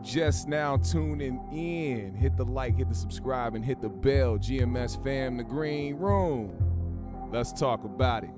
just now tuning in, hit the like, hit the subscribe, and hit the bell. GMS fam, the green room. Let's talk about it.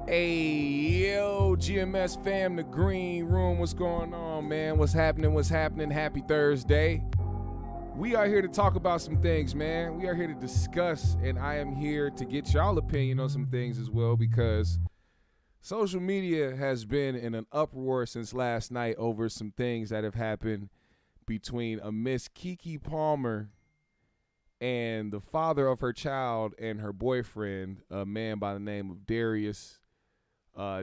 Hey, yo, GMS fam, the green room. What's going on, man? What's happening? Happy Thursday. We are here to talk about some things, man. We are here to discuss, and I am here to get y'all opinion on some things as well, because social media has been in an uproar since last night over some things that have happened between a Miss Keke Palmer and the father of her child and her boyfriend, a man by the name of Darius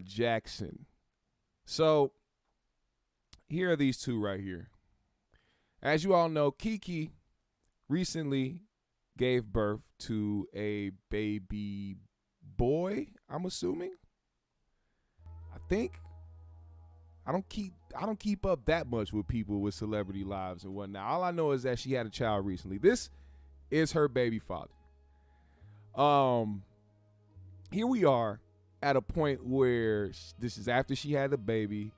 Jackson. So here are these two right here. As you all know, Keke recently gave birth to a baby boy, I'm assuming. I don't keep up that much with people with celebrity lives and whatnot. All I know is that she had a child recently. This is her baby father. Here we are at a point where this is after she had the baby.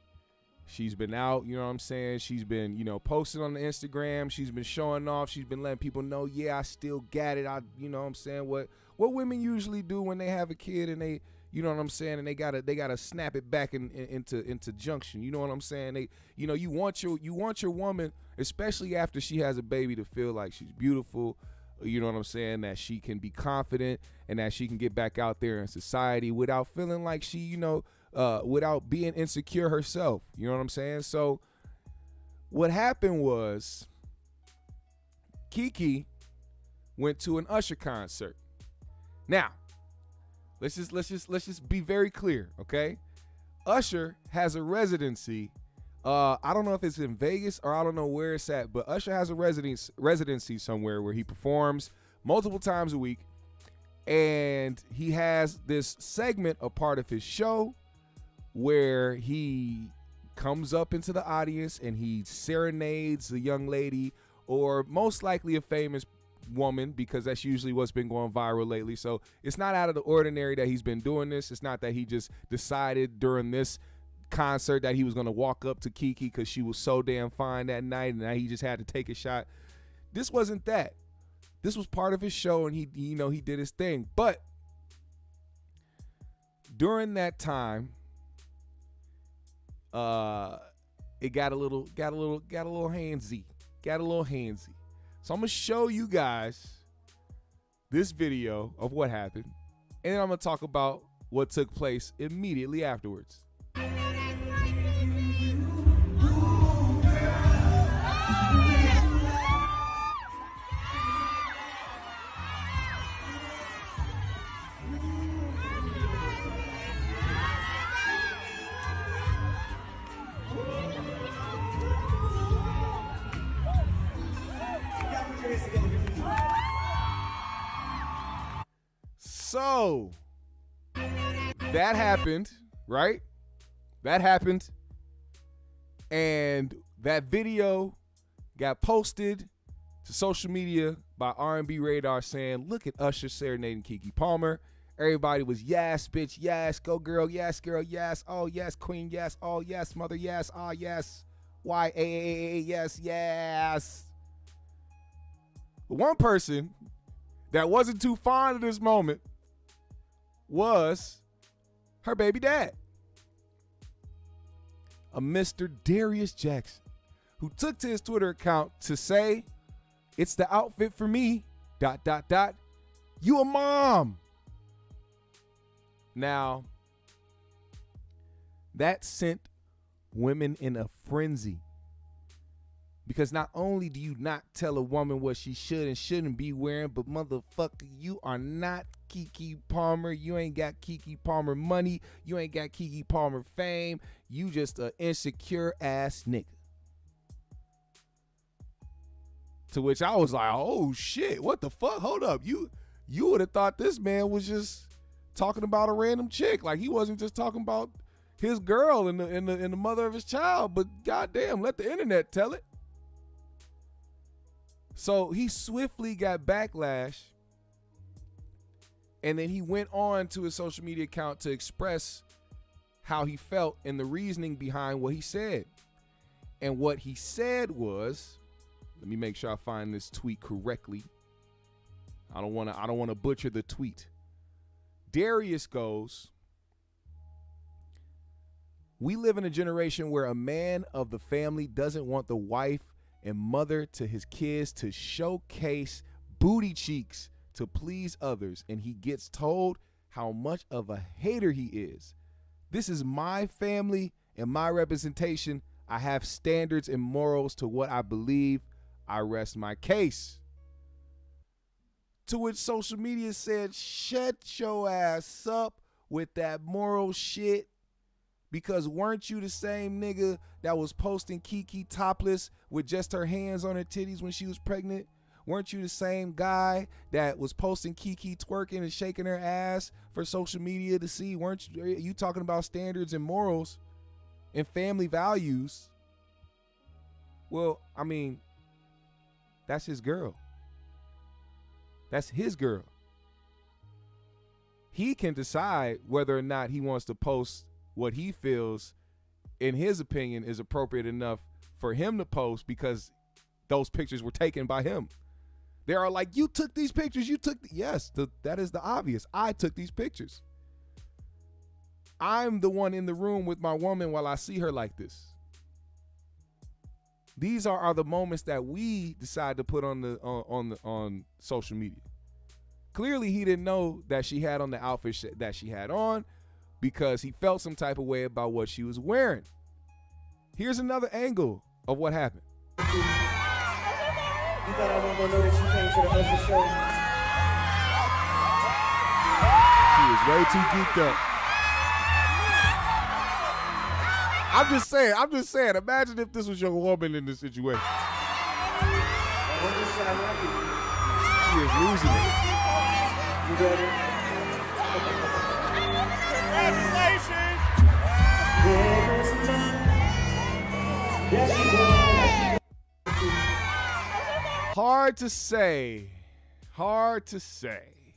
She's been out, you know what I'm saying? She's been, posting on the Instagram. She's been showing off. She's been letting people know, yeah, I still got it. You know what I'm saying? What women usually do when they have a kid and they, you know what I'm saying? And they gotta snap it back into junction. You know what I'm saying? They, you want your woman, especially after she has a baby, to feel like she's beautiful. You know what I'm saying? That she can be confident and that she can get back out there in society without feeling like she, without being insecure herself. You know what I'm saying? So what happened was Keke went to an Usher concert. Now, let's just be very clear, okay? Usher has a residency. I don't know if it's in Vegas or I don't know where it's at, but Usher has a residency somewhere where he performs multiple times a week, and he has this segment, a part of his show, where he comes up into the audience and he serenades a young lady, or most likely a famous woman, because that's usually what's been going viral lately. So it's not out of the ordinary that he's been doing this. It's not that he just decided during this concert that he was going to walk up to Keke because she was so damn fine that night and that he just had to take a shot. This wasn't that. This was part of his show, and he did his thing. But during that time, it got a little handsy. So I'm gonna show you guys this video of what happened, and then I'm gonna talk about what took place immediately afterwards. So that happened, right? That happened. And that video got posted to social media by R&B Radar saying, look at Usher serenading Keke Palmer. Everybody was, yes, bitch, yes, go girl, yes, oh, yes, queen, yes, oh, yes, mother, yes, ah, yes, Y-A-A-A, yes, yes. But one person that wasn't too fond of this moment was her baby dad, a Mr. Darius Jackson, who took to his Twitter account to say, it's the outfit for me, ... You a mom. Now, that sent women in a frenzy. Because not only do you not tell a woman what she should and shouldn't be wearing, but motherfucker, you are not Keke Palmer. You ain't got Keke Palmer money. You ain't got Keke Palmer fame. You just an insecure ass nigga. To which I was like, oh shit, what the fuck? Hold up. You would have thought this man was just talking about a random chick. Like he wasn't just talking about his girl and the mother of his child, but goddamn, let the internet tell it. So he swiftly got backlash, and then he went on to his social media account to express how he felt and the reasoning behind what he said. And what he said was, let me make sure I find this tweet correctly. I don't want to butcher the tweet. Darius goes, we live in a generation where a man of the family doesn't want the wife and mother to his kids to showcase booty cheeks to please others, and he gets told how much of a hater he is. This is my family and my representation. I have standards and morals to what I believe. I rest my case. To which social media said, shut your ass up with that moral shit. Because weren't you the same nigga that was posting Keke topless with just her hands on her titties when she was pregnant? Weren't you the same guy that was posting Keke twerking and shaking her ass for social media to see? Weren't you talking about standards and morals and family values? Well, I mean, that's his girl. That's his girl. He can decide whether or not he wants to post what he feels, in his opinion, is appropriate enough for him to post because those pictures were taken by him. They are like, you took these pictures, yes, that is the obvious. I took these pictures. I'm the one in the room with my woman while I see her like this. These are the moments that we decide to put on social media. Clearly, he didn't know that she had on the outfit that she had on, because he felt some type of way about what she was wearing. Here's another angle of what happened. You thought I wasn't gonna know that you came to the Usher show? She was way too geeked up. I'm just saying, imagine if this was your woman in this situation. She is losing it. You ready? Congratulations! Hard to say.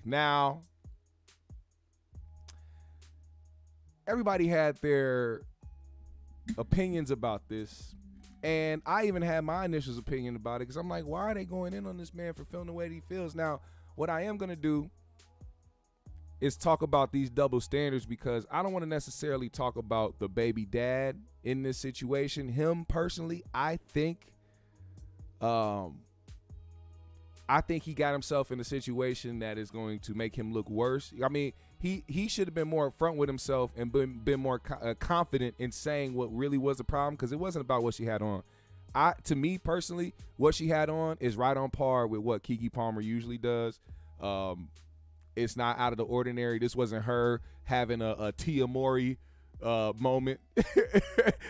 Now, everybody had their opinions about this, and I even had my initial opinion about it because I'm like, why are they going in on this man for feeling the way that he feels? Now, what I am going to do is talk about these double standards, because I don't want to necessarily talk about the baby dad in this situation. Him personally, I think he got himself in a situation that is going to make him look worse. I mean, he should have been more upfront with himself and been more confident in saying what really was the problem, because it wasn't about what she had on. To me personally, what she had on is right on par with what Keke Palmer usually does. It's not out of the ordinary. This wasn't her having a Tia Mowry moment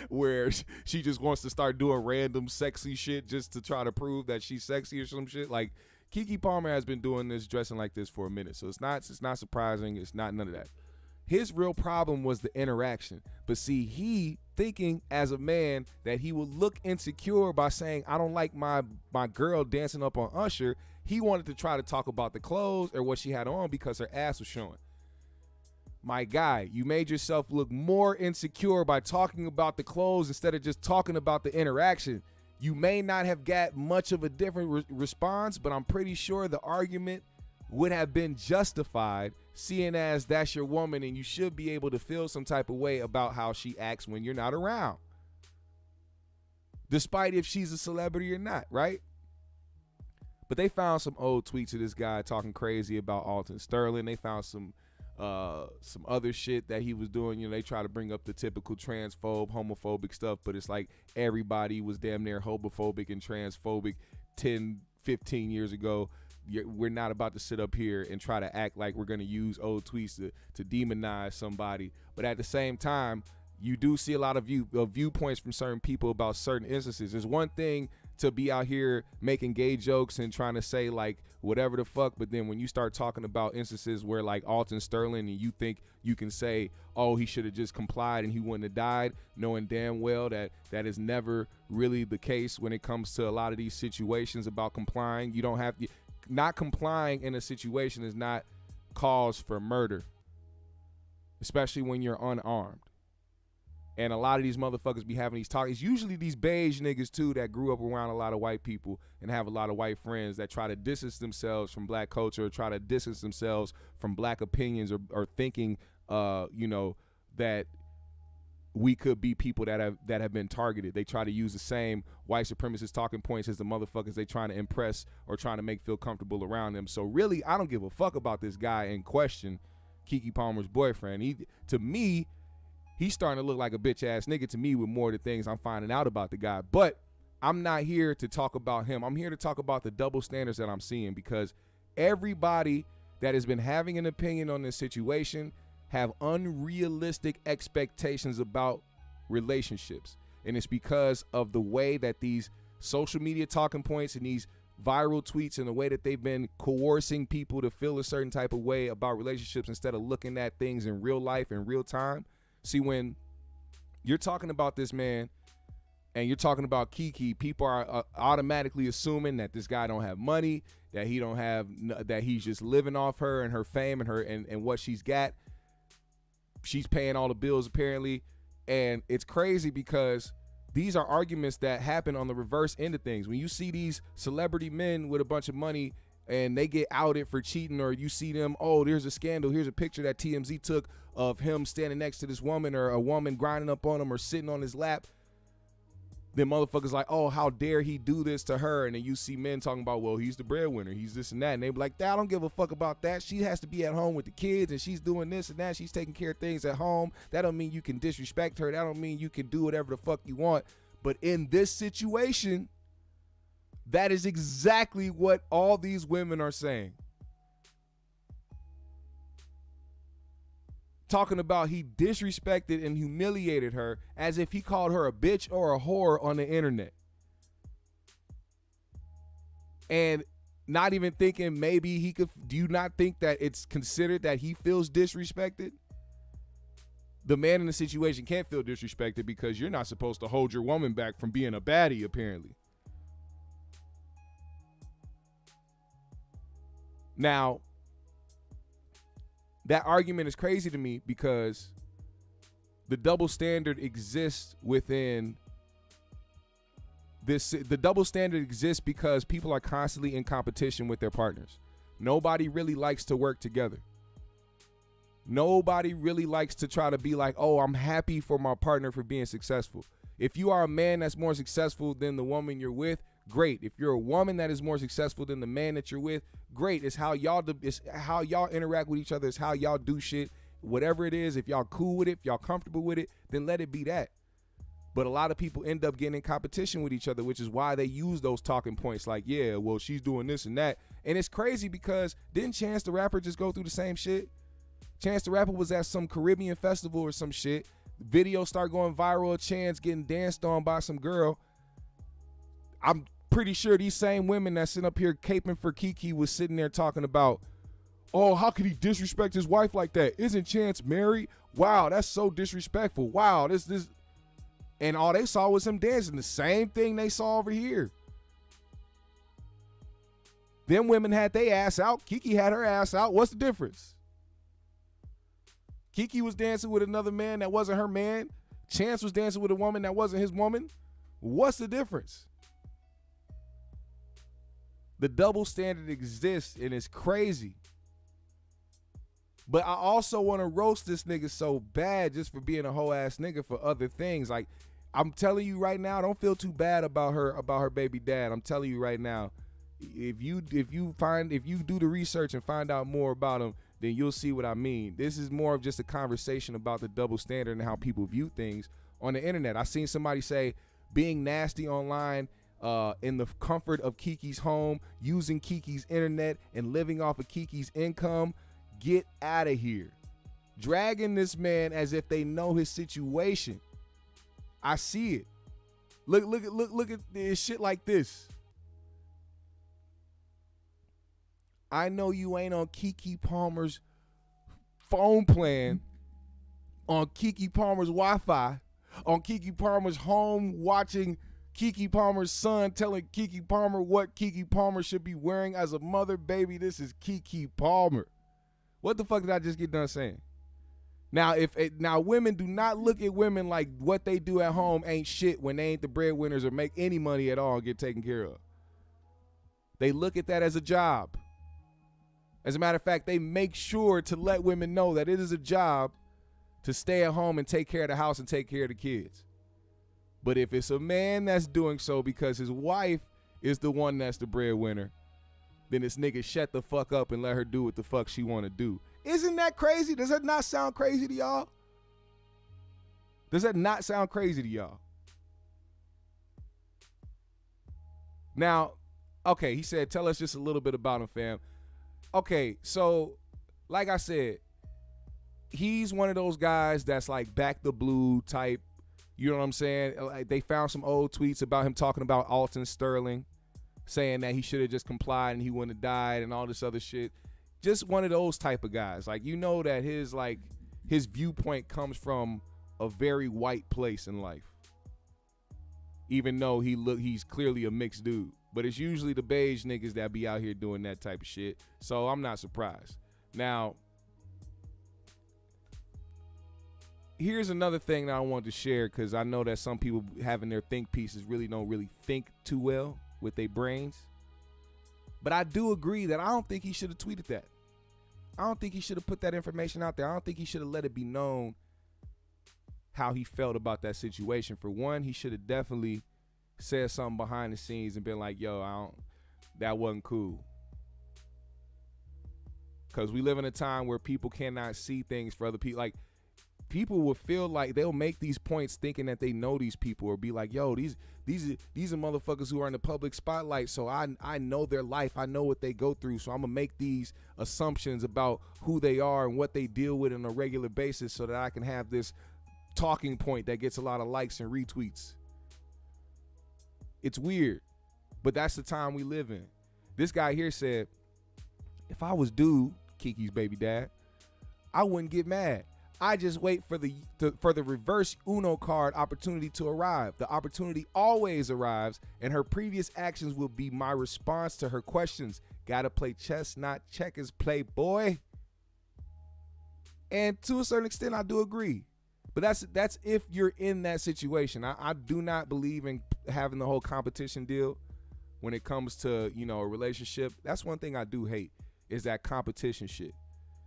where she just wants to start doing random sexy shit just to try to prove that she's sexy or some shit. Like, Keke Palmer has been doing this, dressing like this for a minute, so it's not surprising. It's not none of that. His real problem was the interaction. But see, he thinking as a man that he would look insecure by saying, I don't like my girl dancing up on Usher. He wanted to try to talk about the clothes or what she had on because her ass was showing. My guy, you made yourself look more insecure by talking about the clothes instead of just talking about the interaction. You may not have got much of a different response, but I'm pretty sure the argument would have been justified, seeing as that's your woman and you should be able to feel some type of way about how she acts when you're not around, despite if she's a celebrity or not, right? But they found some old tweets of this guy talking crazy about Alton Sterling. They found some other shit that he was doing. You know, they try to bring up the typical transphobe, homophobic stuff, but it's like everybody was damn near homophobic and transphobic 10, 15 years ago. We're not about to sit up here and try to act like we're going to use old tweets to demonize somebody. But at the same time, you do see a lot of viewpoints from certain people about certain instances. There's one thing to be out here making gay jokes and trying to say like whatever the fuck, but then when you start talking about instances where like Alton Sterling and you think you can say, oh, he should have just complied and he wouldn't have died, knowing damn well that is never really the case when it comes to a lot of these situations about complying. You don't have to. Not complying in a situation is not cause for murder, especially when you're unarmed. And a lot of these motherfuckers be having these talks. It's usually these beige niggas too that grew up around a lot of white people and have a lot of white friends that try to distance themselves from black culture, or try to distance themselves from black opinions, or thinking, that we could be people that have been targeted. They try to use the same white supremacist talking points as the motherfuckers they trying to impress or trying to make feel comfortable around them. So really, I don't give a fuck about this guy in question, Keke Palmer's boyfriend. To me, he's starting to look like a bitch ass nigga to me with more of the things I'm finding out about the guy. But I'm not here to talk about him. I'm here to talk about the double standards that I'm seeing, because everybody that has been having an opinion on this situation have unrealistic expectations about relationships. And it's because of the way that these social media talking points and these viral tweets and the way that they've been coercing people to feel a certain type of way about relationships instead of looking at things in real life in real time. See, when you're talking about this man and you're talking about Keke, people are automatically assuming that this guy don't have money, that he don't have, that he's just living off her and her fame and her and what she's got. She's paying all the bills apparently. And it's crazy because these are arguments that happen on the reverse end of things. When you see these celebrity men with a bunch of money and they get outed for cheating, or you see them, oh, there's a scandal, here's a picture that TMZ took of him standing next to this woman, or a woman grinding up on him or sitting on his lap, then motherfuckers like, oh, how dare he do this to her? And then you see men talking about, well, he's the breadwinner, he's this and that. And they be like, I don't give a fuck about that. She has to be at home with the kids and she's doing this and that. She's taking care of things at home. That don't mean you can disrespect her. That don't mean you can do whatever the fuck you want. But in this situation, that is exactly what all these women are saying. Talking about he disrespected and humiliated her as if he called her a bitch or a whore on the internet. And not even thinking maybe he could. Do you not think that it's considered that he feels disrespected? The man in the situation can't feel disrespected because you're not supposed to hold your woman back from being a baddie, apparently. Now, that argument is crazy to me because the double standard exists within this. The double standard exists because people are constantly in competition with their partners. Nobody really likes to work together. Nobody really likes to try to be like, oh, I'm happy for my partner for being successful. If you are a man that's more successful than the woman you're with, great. If you're a woman that is more successful than the man that you're with, great. It's how y'all interact with each other. It's how y'all do shit. Whatever it is, if y'all cool with it, if y'all comfortable with it, then let it be that. But a lot of people end up getting in competition with each other, which is why they use those talking points like, yeah, well, she's doing this and that. And it's crazy because didn't Chance the Rapper just go through the same shit? Chance the Rapper was at some Caribbean festival or some shit. Video start going viral. Chance getting danced on by some girl. I'm pretty sure these same women that sit up here caping for Keke was sitting there talking about, oh, how could he disrespect his wife like that? Isn't Chance married? Wow, that's so disrespectful. Wow, this. And all they saw was him dancing. The same thing they saw over here. Them women had their ass out. Keke had her ass out. What's the difference? Keke was dancing with another man that wasn't her man. Chance was dancing with a woman that wasn't his woman. What's the difference? The double standard exists and it's crazy. But I also want to roast this nigga so bad just for being a whole ass nigga for other things. Like, I'm telling you right now, don't feel too bad about her baby dad. I'm telling you right now, if you do the research and find out more about him, then you'll see what I mean. This is more of just a conversation about the double standard and how people view things on the internet. I seen somebody say being nasty online in the comfort of Keke's home, using Keke's internet and living off of Keke's income. Get out of here. Dragging this man as if they know his situation. I see it. Look at this shit like this. I know you ain't on Keke Palmer's phone plan, on Keke Palmer's Wi-Fi, on Keke Palmer's home, watching Keke Palmer's son telling Keke Palmer what Keke Palmer should be wearing as a mother. Baby, this is Keke Palmer. What the fuck did I just get done saying? Now, now women do not look at women like what they do at home ain't shit when they ain't the breadwinners or make any money at all and get taken care of. They look at that as a job. As a matter of fact, they make sure to let women know that it is a job to stay at home and take care of the house and take care of the kids. But if it's a man that's doing so because his wife is the one that's the breadwinner, then this nigga shut the fuck up and let her do what the fuck she want to do. Isn't that crazy? Does that not sound crazy to y'all? Does that not sound crazy to y'all? Now, okay, he said, tell us just a little bit about him, fam. Okay, so like I said, he's one of those guys that's like back the blue type. You know what I'm saying? Like, they found some old tweets about him talking about Alton Sterling, saying that he should have just complied and he wouldn't have died and all this other shit. Just one of those type of guys. Like, you know that his viewpoint comes from a very white place in life. Even though he's clearly a mixed dude. But it's usually the beige niggas that be out here doing that type of shit. So I'm not surprised. Now, here's another thing that I wanted to share, because I know that some people having their think pieces don't really think too well with their brains. But I do agree that I don't think he should have tweeted that. I don't think he should have put that information out there. I don't think he should have let it be known how he felt about that situation. For one, he should have definitely said something behind the scenes and been like, yo, that wasn't cool. Because we live in a time where people cannot see things for other people. Like, people will feel like they'll make these points thinking that they know these people, or be like, yo, these are motherfuckers who are in the public spotlight, so I know their life, I know what they go through, so I'm gonna make these assumptions about who they are and what they deal with on a regular basis so that I can have this talking point that gets a lot of likes and retweets. It's weird, but that's the time we live in. This guy here said, if I was dude, Keke's baby dad, I wouldn't get mad. I just wait for the reverse Uno card opportunity to arrive. The opportunity always arrives, and her previous actions will be my response to her questions. Gotta play chess, not checkers, playboy. And to a certain extent, I do agree. But that's if you're in that situation. I do not believe in having the whole competition deal when it comes to, a relationship. That's one thing I do hate, is that competition shit.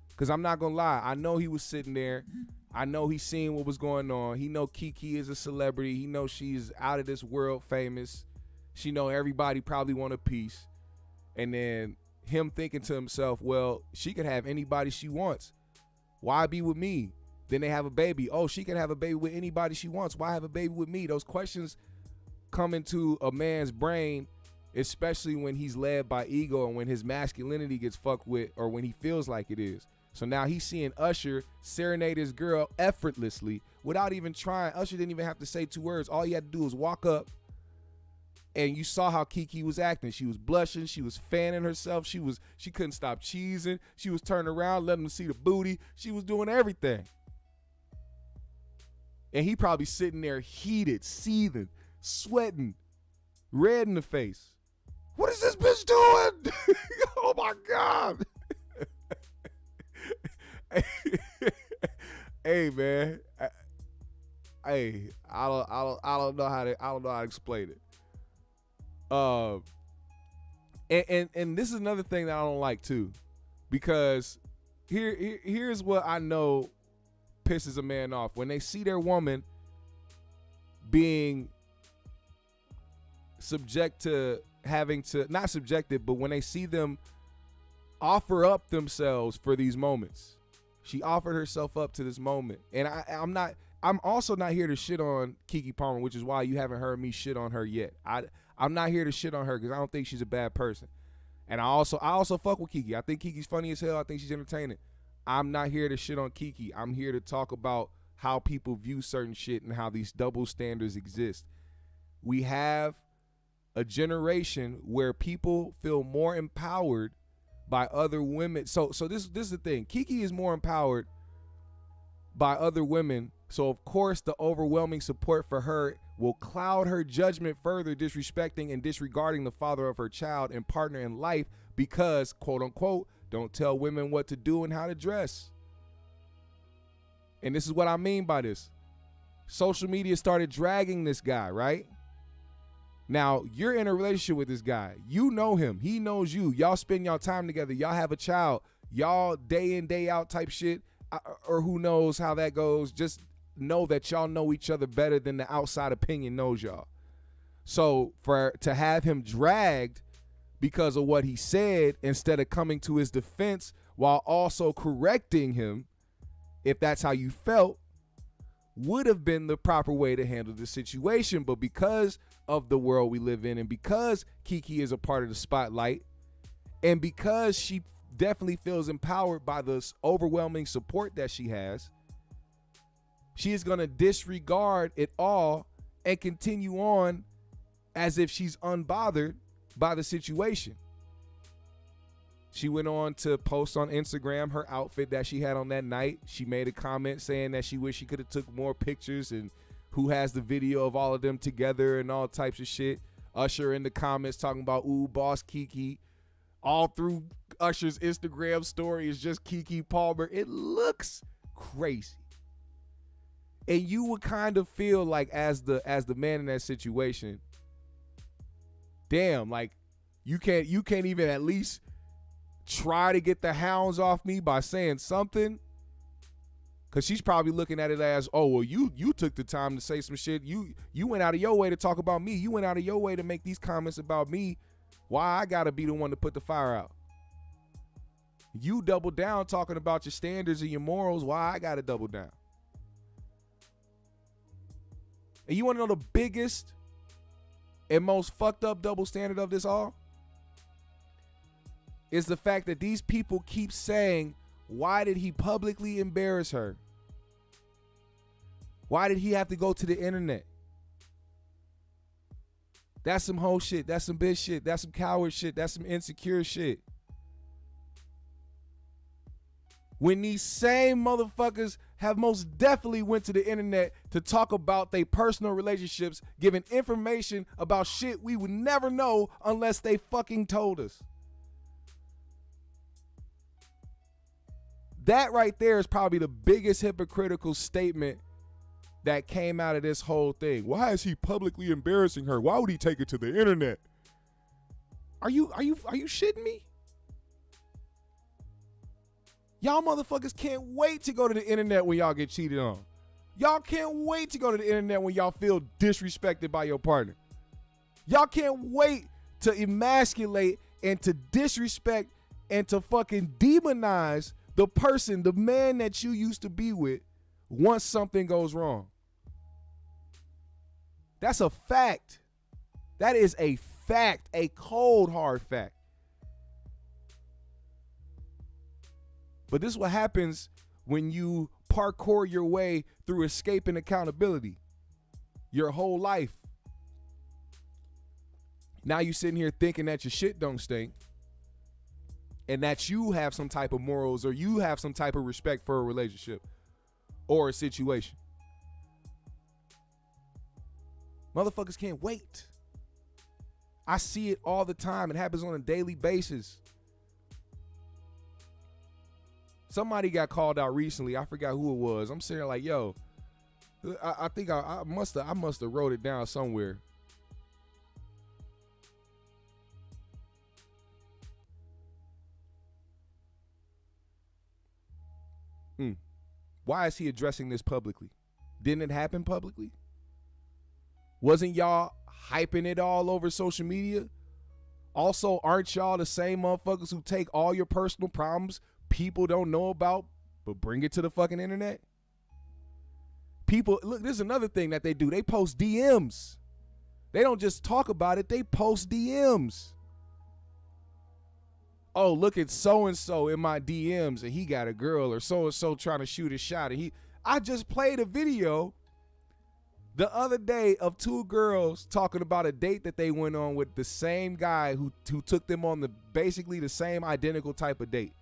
Because I'm not going to lie. I know he was sitting there. I know he's seeing what was going on. He know Keke is a celebrity. He knows she's out of this world famous. She know everybody probably want a piece. And then him thinking to himself, well, she could have anybody she wants. Why be with me? Then they have a baby. Oh, she can have a baby with anybody she wants. Why have a baby with me? Those questions come into a man's brain, especially when he's led by ego and when his masculinity gets fucked with, or when he feels like it is. So now he's seeing Usher serenade his girl effortlessly without even trying. Usher didn't even have to say 2 words. All he had to do was walk up And you saw how Keke was acting. She was blushing. She was fanning herself. She couldn't stop cheesing. She was turning around, letting him see the booty. She was doing everything. And he probably sitting there heated, seething, sweating, red in the face. What is this bitch doing? Oh my God. Hey man. I don't know how to explain it. And this is another thing that I don't like too, because here's what I know pisses a man off: when they see their woman being subject to having to, not subjected, but when they see them offer up themselves for these moments. She offered herself up to this moment, and I'm also not here to shit on Keke Palmer, which is why you haven't heard me shit on her yet. I'm not here to shit on her because I don't think she's a bad person. And I also fuck with Keke. I think Keke's funny as hell. I think she's entertaining. I'm not here to shit on Keke. I'm here to talk about how people view certain shit and how these double standards exist. We have a generation where people feel more empowered by other women. So this is the thing. Keke is more empowered by other women. So of course the overwhelming support for her will cloud her judgment further, disrespecting and disregarding the father of her child and partner in life because, quote unquote, don't tell women what to do and how to dress. And this is what I mean by this. Social media started dragging this guy, right? Now, you're in a relationship with this guy. You know him. He knows you. Y'all spend y'all time together. Y'all have a child. Y'all day in, day out type shit. Or who knows how that goes. Just know that y'all know each other better than the outside opinion knows y'all. So to have him dragged because of what he said instead of coming to his defense while also correcting him, if that's how you felt, would have been the proper way to handle the situation. But because of the world we live in, and because Keke is a part of the spotlight, and because she definitely feels empowered by this overwhelming support that she has, she is going to disregard it all and continue on as if she's unbothered by the situation. She went on to post on Instagram her outfit that she had on that night. She made a comment saying that she wished she could have took more pictures and who has the video of all of them together and all types of shit. Usher in the comments talking about, ooh, boss Keke. All through Usher's Instagram story is just Keke Palmer. It looks crazy. And you would kind of feel like as the man in that situation, damn, like you can't even at least try to get the hounds off me by saying something. Cause she's probably looking at it as, oh, well, you took the time to say some shit. You went out of your way to talk about me. You went out of your way to make these comments about me. Why I gotta be the one to put the fire out? You double down talking about your standards and your morals. Why I gotta double down? And you wanna know the biggest and most fucked up double standard of this all? Is the fact that these people keep saying, why did he publicly embarrass her? Why did he have to go to the internet? That's some hoe shit. That's some bitch shit. That's some coward shit. That's some insecure shit. When these same motherfuckers have most definitely went to the internet to talk about their personal relationships, giving information about shit we would never know unless they fucking told us. That right there is probably the biggest hypocritical statement that came out of this whole thing. Why is he publicly embarrassing her? Why would he take it to the internet? Are you shitting me? Y'all motherfuckers can't wait to go to the internet when y'all get cheated on. Y'all can't wait to go to the internet when y'all feel disrespected by your partner. Y'all can't wait to emasculate and to disrespect and to fucking demonize the person, the man that you used to be with, once something goes wrong. That's a fact. That is a fact, a cold, hard fact. But this is what happens when you parkour your way through escaping accountability your whole life. Now you sitting here thinking that your shit don't stink and that you have some type of morals or you have some type of respect for a relationship or a situation. Motherfuckers can't wait. I see it all the time. It happens on a daily basis. Somebody got called out recently. I forgot who it was. I'm sitting there like, yo, I think I must have wrote it down somewhere. Why is he addressing this publicly? Didn't it happen publicly? Wasn't y'all hyping it all over social media? Also, aren't y'all the same motherfuckers who take all your personal problems people don't know about but bring it to the fucking internet? People, look, this is another thing that they do. They post DMs. They don't just talk about it, they post DMs. Oh, look at so-and-so in my DMs and he got a girl, or so-and-so trying to shoot a shot. And I just played a video the other day of two girls talking about a date that they went on with the same guy who took them on basically the same identical type of date.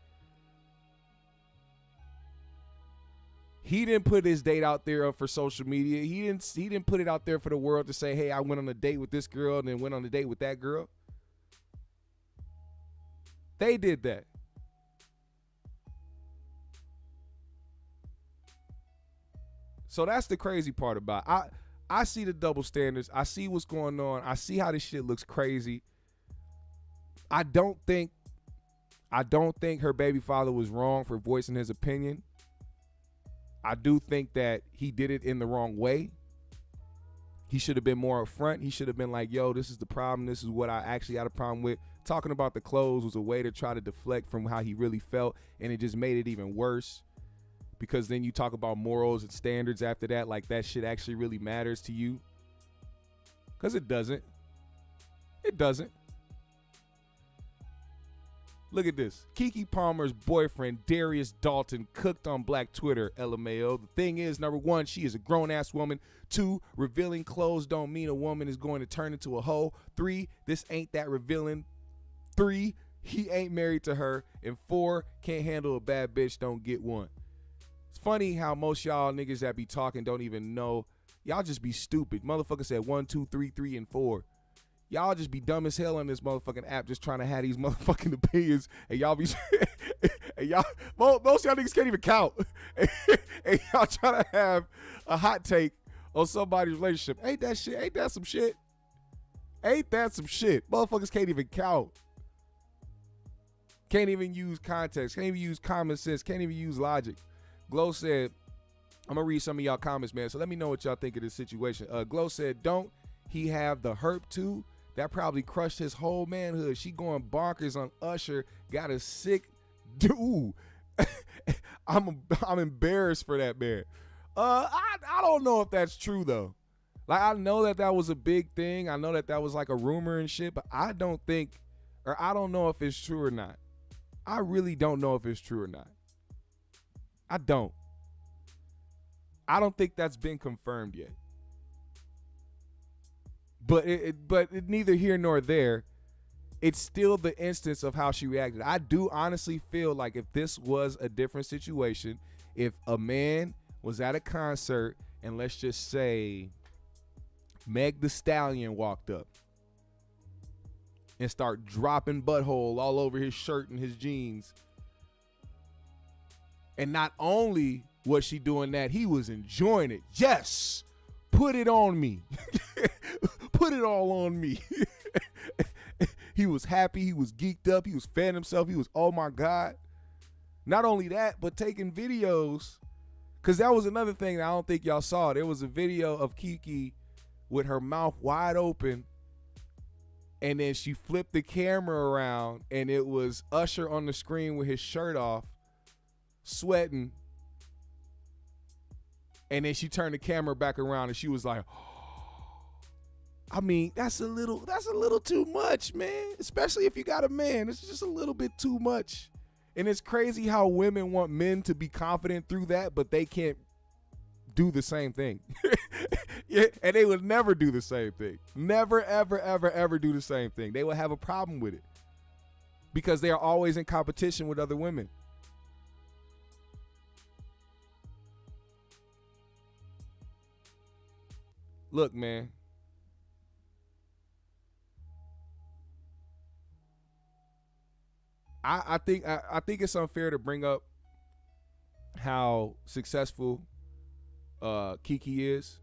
He didn't put his date out there for social media. He didn't put it out there for the world to say, hey, I went on a date with this girl and then went on a date with that girl. They did that. So that's the crazy part about it. I see the double standards. I see what's going on. I see how this shit looks crazy. I don't think her baby father was wrong for voicing his opinion. I do think that he did it in the wrong way. He should have been more upfront. He should have been like, yo, this is the problem. This is what I actually had a problem with. Talking about the clothes was a way to try to deflect from how he really felt, and it just made it even worse. Because then you talk about morals and standards after that, like that shit actually really matters to you. Because it doesn't. It doesn't. Look at this. Keke Palmer's boyfriend, Darius Dalton, cooked on Black Twitter, LMAO. The thing is, number one, she is a grown-ass woman. 2, revealing clothes don't mean a woman is going to turn into a hoe. 3, this ain't that revealing. 3, he ain't married to her. And 4, can't handle a bad bitch, don't get one. It's funny how most y'all niggas that be talking don't even know. Y'all just be stupid. Motherfucker said 1, 2, 3, 3, and 4. Y'all just be dumb as hell on this motherfucking app just trying to have these motherfucking opinions. And y'all be, and y'all, most y'all niggas can't even count. And y'all trying to have a hot take on somebody's relationship. Ain't that shit? Ain't that some shit? Ain't that some shit? Motherfuckers can't even count. Can't even use context. Can't even use common sense. Can't even use logic. Glow said, I'm going to read some of y'all comments, man. So let me know what y'all think of this situation. Glow said, don't he have the herp too? That probably crushed his whole manhood. She going bonkers on Usher. Got a sick dude. I'm embarrassed for that man. I don't know if that's true though. Like, I know that was a big thing. I know that was like a rumor and shit, but I don't know if it's true or not. I really don't know if it's true or not. I don't think that's been confirmed yet. But it neither here nor there. It's still the instance of how she reacted. I do honestly feel like if this was a different situation, if a man was at a concert and let's just say Meg Thee Stallion walked up and start dropping butthole all over his shirt and his jeans, and not only was she doing that, he was enjoying it. Yes, put it on me. Put it all on me. He was happy. He was geeked up. He was fanning himself. He was, oh my God. Not only that, but taking videos. Because that was another thing that I don't think y'all saw. There was a video of Keke with her mouth wide open. And then she flipped the camera around. And it was Usher on the screen with his shirt off, sweating. And then she turned the camera back around and she was like, I mean, that's a little too much, man. Especially if you got a man. It's just a little bit too much. And it's crazy how women want men to be confident through that, but they can't do the same thing. Yeah, and they would never do the same thing. Never, ever, ever, ever do the same thing. They would have a problem with it because they are always in competition with other women. Look, man. I think it's unfair to bring up how successful Keke is,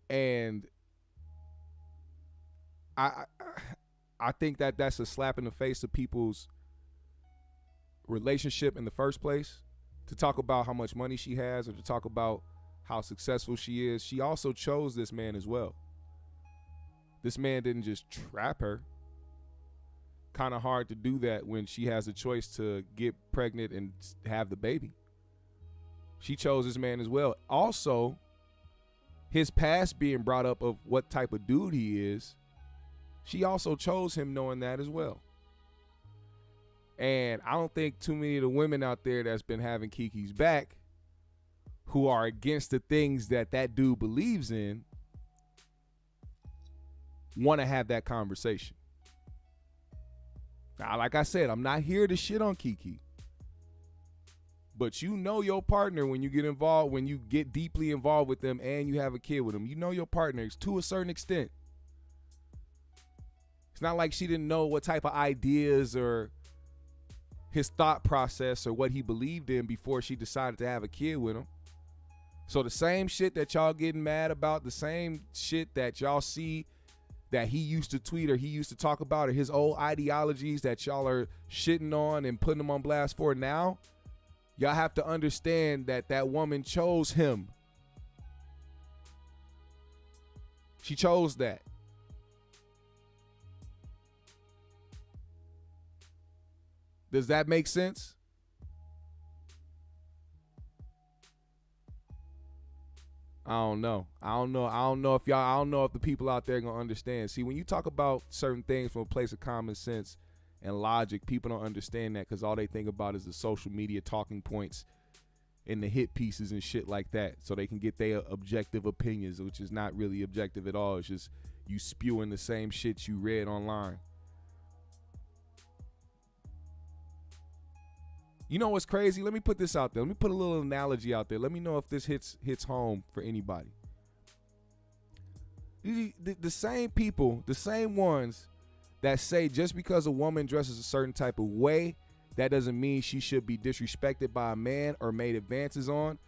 and I think that that's a slap in the face of people's relationship in the first place. To talk about how much money she has, or to talk about how successful she is, she also chose this man as well. This man didn't just trap her. Kind of hard to do that when she has a choice to get pregnant and have the baby. She chose this man as well. Also, his past being brought up of what type of dude he is, she also chose him knowing that as well. And I don't think too many of the women out there that's been having Keke's back, who are against the things that dude believes in, want to have that conversation. Now, like I said, I'm not here to shit on Keke. But you know your partner when you get involved, when you get deeply involved with them and you have a kid with them. You know your partner to a certain extent. It's not like she didn't know what type of ideas or his thought process or what he believed in before she decided to have a kid with him. So the same shit that y'all getting mad about, the same shit that y'all see that he used to tweet or he used to talk about, or his old ideologies that y'all are shitting on and putting him on blast for now, y'all have to understand that woman chose him. She chose that. Does that make sense? I don't know if the people out there are gonna understand. See, when you talk about certain things from a place of common sense and logic, people don't understand that because all they think about is the social media talking points and the hit pieces and shit like that, so they can get their objective opinions, which is not really objective at all. It's just you spewing the same shit you read online. You know what's crazy? Let me put this out there. Let me put a little analogy out there. Let me know if this hits home for anybody. The same people, the same ones that say just because a woman dresses a certain type of way, that doesn't mean she should be disrespected by a man or made advances on.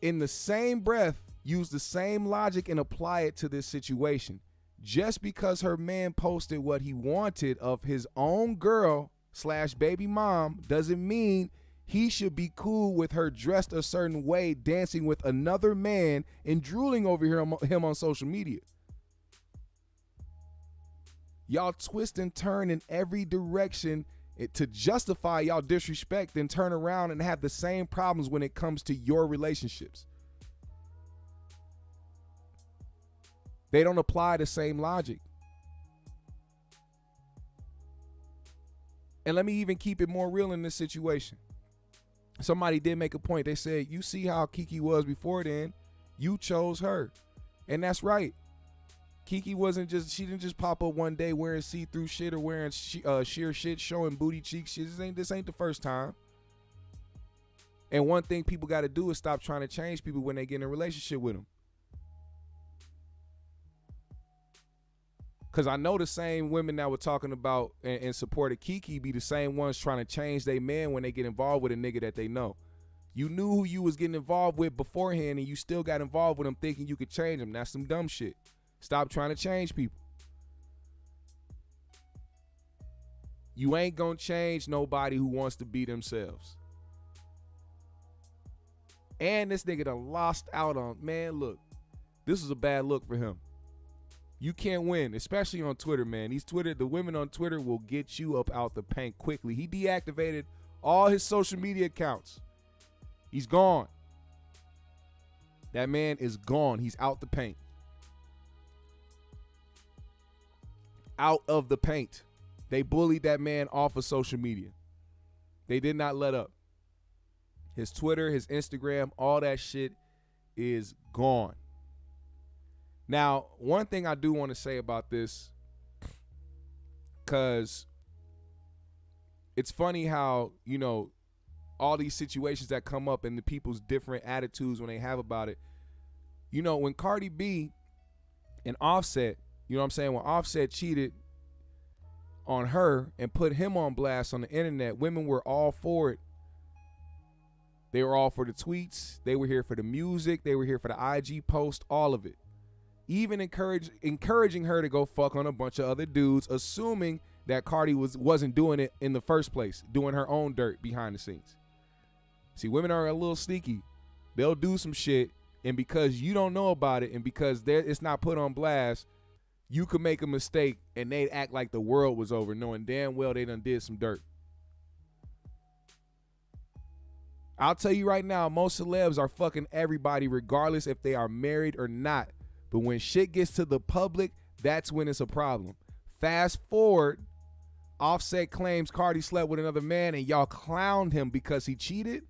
In the same breath, use the same logic and apply it to this situation. Just because her man posted what he wanted of his own girl / baby mom doesn't mean he should be cool with her dressed a certain way, dancing with another man and drooling over him on social media. Y'all twist and turn in every direction to justify y'all disrespect, then turn around and have the same problems when it comes to your relationships. They don't apply the same logic. And let me even keep it more real in this situation. Somebody did make a point. They said, you see how Keke was before then, you chose her. And that's right. Keke she didn't just pop up one day wearing see-through shit or wearing sheer shit, showing booty cheeks. This ain't the first time. And one thing people got to do is stop trying to change people when they get in a relationship with them. Because I know the same women that were talking about and supported Keke be the same ones trying to change their man when they get involved with a nigga that they know. You knew who you was getting involved with beforehand and you still got involved with them thinking you could change them. That's some dumb shit. Stop trying to change people. You ain't gonna change nobody who wants to be themselves. And this nigga done lost out on, man, look, this is a bad look for him. You can't win, especially on Twitter, man. The women on Twitter will get you up out the paint quickly. He deactivated all his social media accounts. He's gone. That man is gone. He's out the paint. Out of the paint. They bullied that man off of social media. They did not let up. His Twitter, his Instagram, all that shit is gone. Now, one thing I do want to say about this, because it's funny how, you know, all these situations that come up and the people's different attitudes when they have about it. You know, when Cardi B and Offset, you know what I'm saying, when Offset cheated on her and put him on blast on the internet, women were all for it. They were all for the tweets. They were here for the music. They were here for the IG post, all of it. Even encouraging her to go fuck on a bunch of other dudes, assuming that Cardi wasn't doing it in the first place, doing her own dirt behind the scenes. See, women are a little sneaky. They'll do some shit, and because you don't know about it and because it's not put on blast, you could make a mistake and they'd act like the world was over, knowing damn well they done did some dirt. I'll tell you right now, most celebs are fucking everybody regardless if they are married or not. But when shit gets to the public, that's when it's a problem. Fast forward, Offset claims Cardi slept with another man and y'all clowned him because he cheated.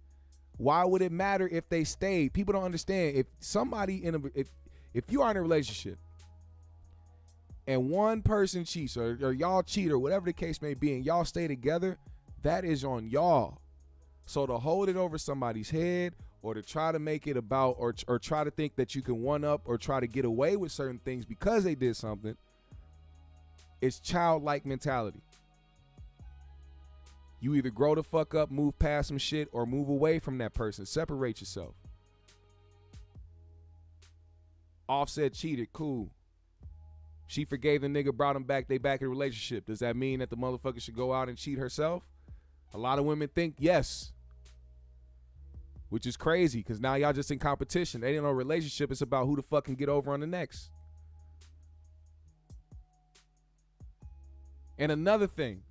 Why would it matter if they stayed? People don't understand. If somebody if you are in a relationship and one person cheats or y'all cheat or whatever the case may be and y'all stay together, that is on y'all. So to hold it over somebody's head or to try to make it about or try to think that you can one up or try to get away with certain things because they did something, it's childlike mentality. You either grow the fuck up, move past some shit, or move away from that person. Separate yourself. Offset cheated, cool. She forgave the nigga, brought him back, they back in a relationship. Does that mean that the motherfucker should go out and cheat herself? A lot of women think yes. Which is crazy, because now y'all just in competition. They ain't no relationship. It's about who the fuck can get over on the next. And another thing,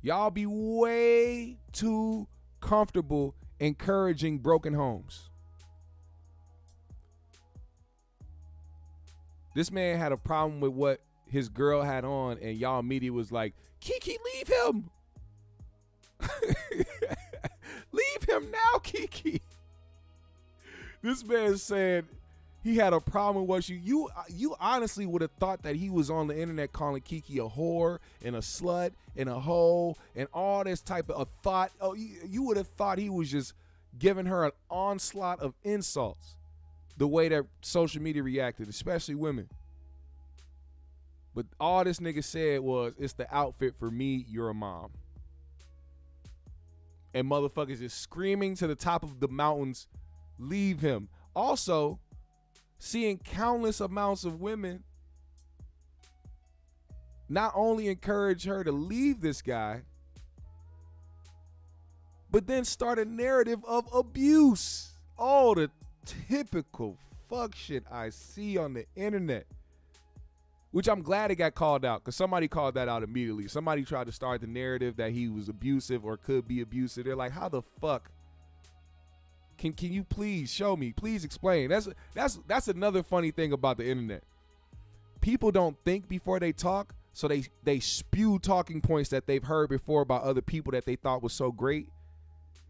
y'all be way too comfortable encouraging broken homes. This man had a problem with what his girl had on, and y'all media was like, Keke, leave him. Leave him now, Keke. This man said he had a problem with what you honestly would have thought that he was on the internet calling Keke a whore and a slut and a hoe and all this type of thought. Oh, you would have thought he was just giving her an onslaught of insults the way that social media reacted, especially women. But all this nigga said was, it's the outfit for me, you're a mom. And motherfuckers is screaming to the top of the mountains, leave him. Also, seeing countless amounts of women not only encourage her to leave this guy, but then start a narrative of abuse. Oh, the typical fuck shit I see on the internet. Which I'm glad it got called out, because somebody called that out immediately. Somebody tried to start the narrative that he was abusive or could be abusive. They're like, how the fuck? Can you please show me? Please explain. That's another funny thing about the internet. People don't think before they talk, so they spew talking points that they've heard before about other people that they thought was so great.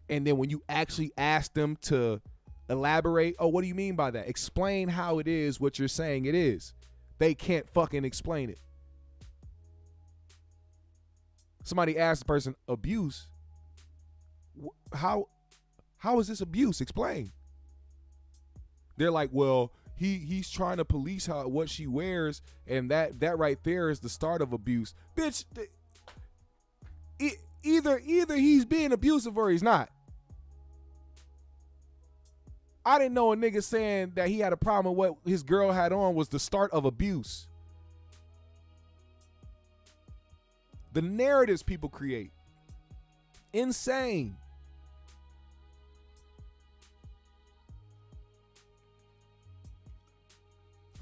And then when you actually ask them to elaborate, oh, what do you mean by that? Explain how it is what you're saying it is. They can't fucking explain it. Somebody asked the person, abuse? How is this abuse? Explain. They're like, well, he's trying to police what she wears, and that right there is the start of abuse. Bitch, either he's being abusive or he's not. I didn't know a nigga saying that he had a problem with what his girl had on was the start of abuse. The narratives people create. Insane.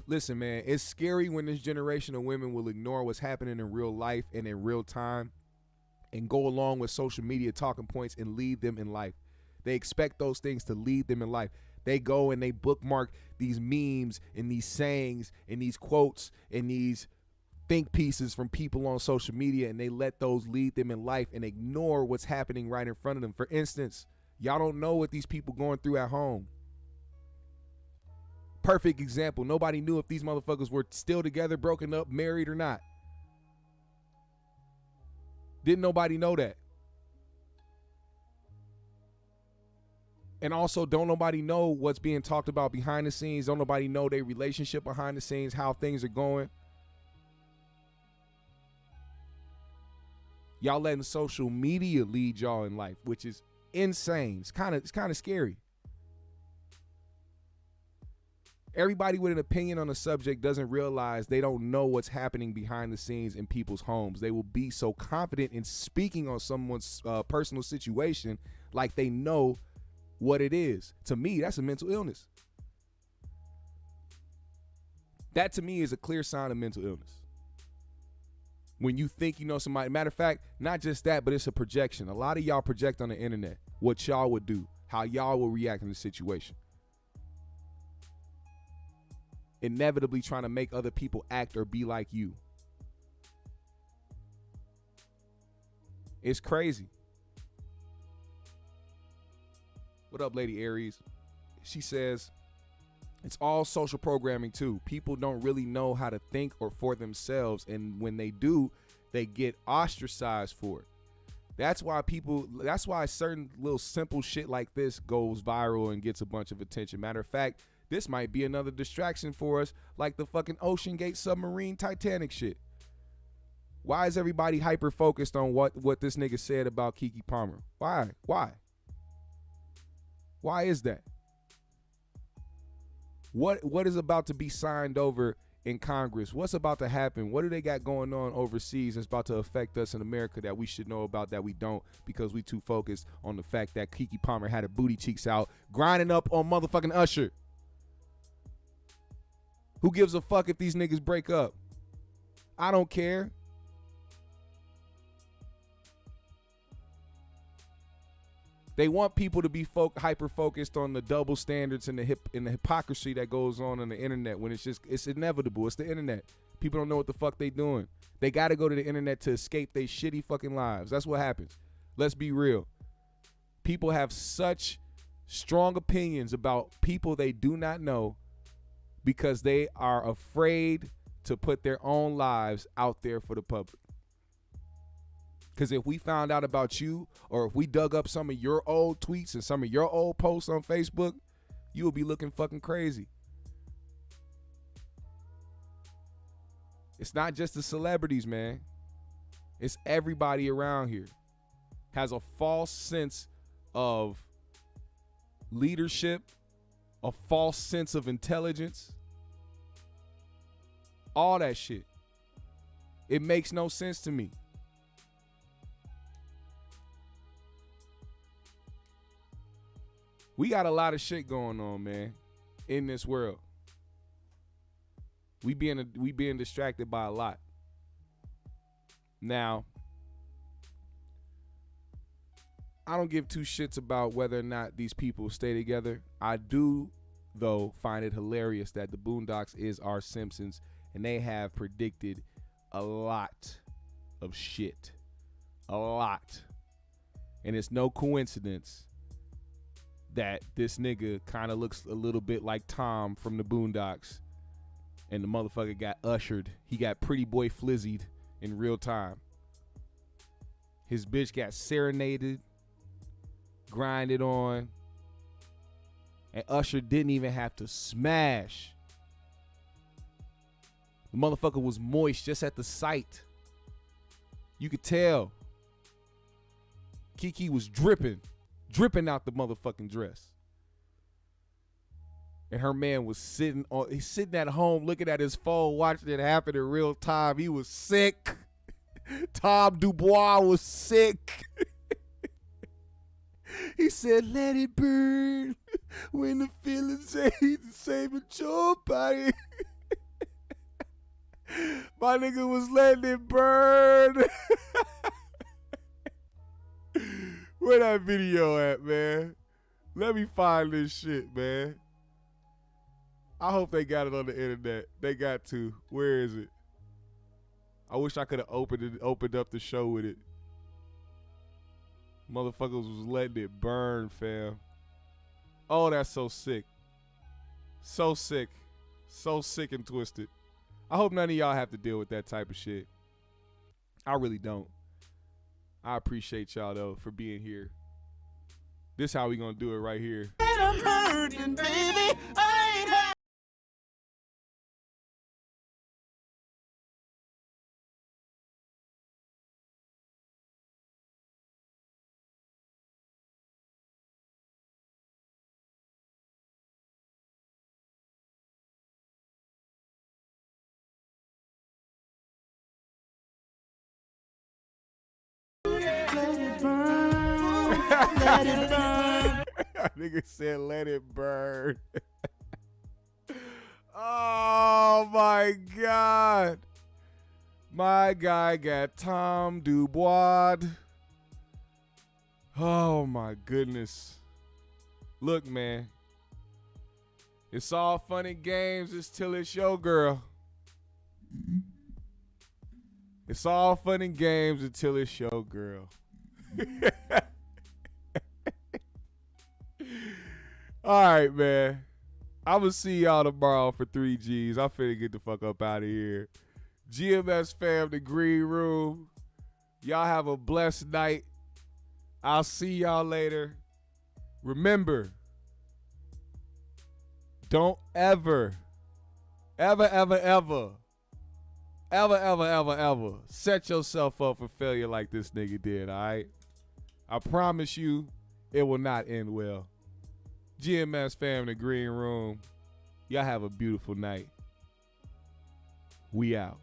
Listen, man, it's scary when this generation of women will ignore what's happening in real life and in real time and go along with social media talking points and lead them in life. They expect those things to lead them in life. They go and they bookmark these memes and these sayings and these quotes and these think pieces from people on social media, and they let those lead them in life and ignore what's happening right in front of them. For instance, y'all don't know what these people going through at home. Perfect example. Nobody knew if these motherfuckers were still together, broken up, married or not. Didn't nobody know that? And also, don't nobody know what's being talked about behind the scenes. Don't nobody know their relationship behind the scenes, how things are going. Y'all letting social media lead y'all in life, which is insane. It's kind of scary. Everybody with an opinion on a subject doesn't realize they don't know what's happening behind the scenes in people's homes. They will be so confident in speaking on someone's personal situation like they know what it is. To me, that's a mental illness. That to me is a clear sign of mental illness. When you think you know somebody, matter of fact, not just that, but it's a projection. A lot of y'all project on the internet what y'all would do, how y'all will react in the situation. Inevitably trying to make other people act or be like you. It's crazy. What up, Lady Aries? She says, it's all social programming too. People don't really know how to think or for themselves. And when they do, they get ostracized for it. That's why certain little simple shit like this goes viral and gets a bunch of attention. Matter of fact, this might be another distraction for us, like the fucking Ocean Gate submarine Titanic shit. Why is everybody hyper focused on what this nigga said about Keke Palmer? Why? Why is that? What is about to be signed over in Congress? What's about to happen? What do they got going on overseas that's about to affect us in America that we should know about that we don't, because we too focused on the fact that Keke Palmer had her booty cheeks out grinding up on motherfucking Usher? Who gives a fuck if these niggas break up? I don't care. They want people to be hyper focused on the double standards and the hypocrisy that goes on the internet, when it's inevitable. It's the internet. People don't know what the fuck they doing. They got to go to the internet to escape their shitty fucking lives. That's what happens. Let's be real. People have such strong opinions about people they do not know because they are afraid to put their own lives out there for the public. Because if we found out about you, or if we dug up some of your old tweets and some of your old posts on Facebook, you will be looking fucking crazy. It's not just the celebrities, man. It's everybody around here has a false sense of leadership, a false sense of intelligence, all that shit. It makes no sense to me. We got a lot of shit going on, man, in this world. We being distracted by a lot. Now, I don't give two shits about whether or not these people stay together. I do, though, find it hilarious that the Boondocks is our Simpsons, and they have predicted a lot of shit. A lot. And it's no coincidence that this nigga kind of looks a little bit like Tom from the Boondocks, and the motherfucker got ushered. He got pretty boy flizzied in real time. His bitch got serenaded, grinded on, and Usher didn't even have to smash. The motherfucker was moist just at the sight. You could tell. Keke was dripping out the motherfucking dress. And her man was sitting at home looking at his phone, watching it happen in real time. He was sick. Tom Dubois was sick. He said, let it burn when the feelings ain't the same as your body. My nigga was letting it burn. Where that video at, man? Let me find this shit, man. I hope they got it on the internet. They got to. Where is it? I wish I could have opened up the show with it. Motherfuckers was letting it burn, fam. Oh, that's so sick. So sick. So sick and twisted. I hope none of y'all have to deal with that type of shit. I really don't. I appreciate y'all, though, for being here. This how we gonna do it right here. I'm hurting, baby. I ain't happy. Let it burn. Let it burn. Nigga said, let it burn. Oh, my God. My guy got Tom Dubois. Oh, my goodness. Look, man. It's all fun and games until it's your girl. It's all fun and games until it's your girl. All right, man. I'm going to see y'all tomorrow for 3Gs. I'm finna get the fuck up out of here. GMS fam, the green room. Y'all have a blessed night. I'll see y'all later. Remember, don't ever set yourself up for failure like this nigga did, all right? I promise you it will not end well. GMS fam, the green room. Y'all have a beautiful night. We out.